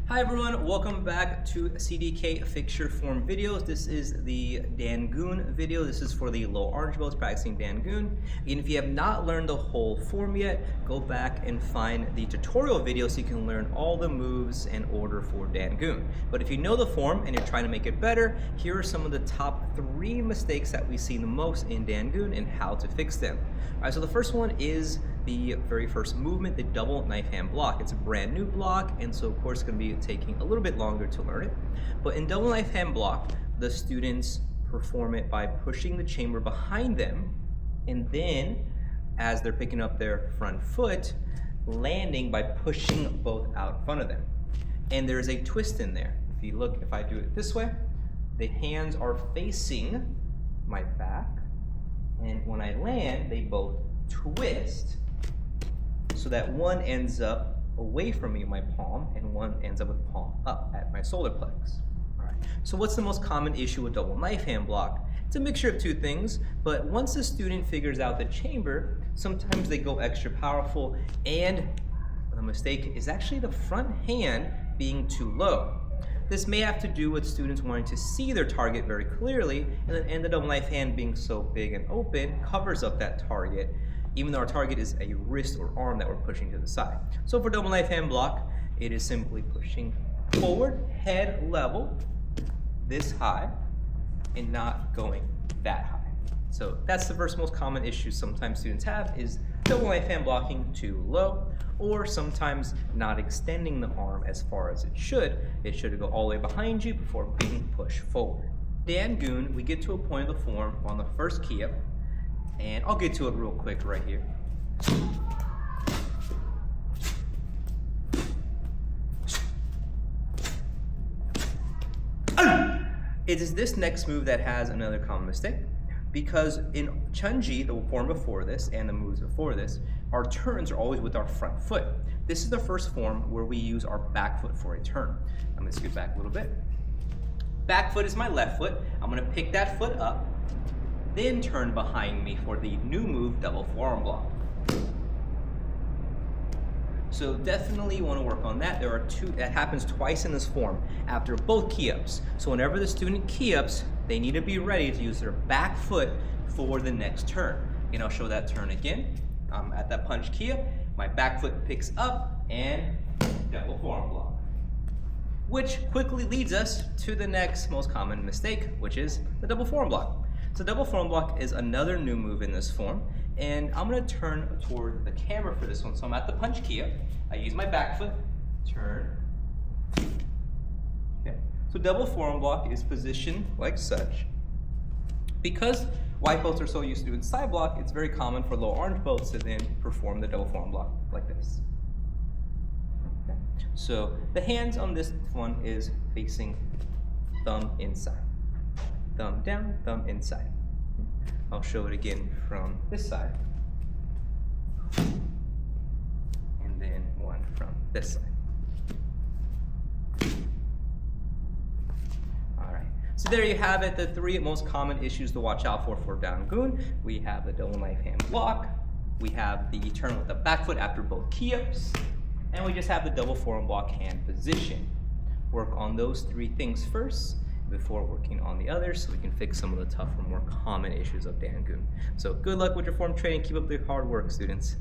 Hi everyone, welcome back to CDK Fix Your Form videos. This is the DanGun video. This is for the low orange belts practicing DanGun. And if you have not learned the whole form yet, go back and find the tutorial video so you can learn all the moves and order for DanGun. But if you know the form and you're trying to make it better, here are some of the top 3 mistakes that we see the most in DanGun and how to fix them. All right, so the first one is the very first movement, the double knife hand block. It's a brand new block, and so of course it's going to be taking a little bit longer to learn it. But in double knife hand block, the students perform it by pushing the chamber behind them, and then as they're picking up their front foot, landing by pushing both out in front of them. And there's a twist in there. If you look, if I do it this way, the hands are facing my back, and when I land, they both twist so that one ends up away from me, my palm, and one ends up with the palm up at my solar plex. All right. So what's the most common issue with double knife hand block? It's a mixture of 2 things, but once the student figures out the chamber, sometimes they go extra powerful, and the mistake is actually the front hand being too low. This may have to do with students wanting to see their target very clearly, and the double knife hand being so big and open covers up that target, even though our target is a wrist or arm that we're pushing to the side. So for double knife hand block, it is simply pushing forward, head level, this high, and not going that high. So that's the first most common issue sometimes students have, is double knife hand blocking too low, or sometimes not extending the arm as far as it should. It should go all the way behind you before being pushed forward. DanGun, we get to a point of the form on the first key up, and I'll get to it real quick right here. It is this next move that has another common mistake, because in Chunji, the form before this and the moves before this, our turns are always with our front foot. This is the first form where we use our back foot for a turn. I'm gonna scoot back a little bit. Back foot is my left foot. I'm gonna pick that foot up, then turn behind me for the new move, double forearm block. So definitely you want to work on that. There are 2, that happens twice in this form after both key ups. So whenever the student key ups, they need to be ready to use their back foot for the next turn. And I'll show that turn again. At that punch key up, my back foot picks up and double forearm block. Which quickly leads us to the next most common mistake, which is the double forearm block. So double forearm block is another new move in this form, and I'm going to turn toward the camera for this one. So I'm at the punch key up, I use my back foot, turn. Okay. So double forearm block is positioned like such. Because white belts are so used to doing side block, it's very common for low orange belts to then perform the double forearm block like this. Okay. So the hands on this one is facing thumb inside. Thumb down, thumb inside. I'll show it again from this side. And then one from this side. All right, so there you have it, the 3 most common issues to watch out for DanGun. We have the double knife hand block, we have the turn with the back foot after both key ups, and we just have the double forearm block hand position. Work on those 3 things first before working on the others, so we can fix some of the tougher, more common issues of DanGun. So good luck with your form training. Keep up the hard work, students.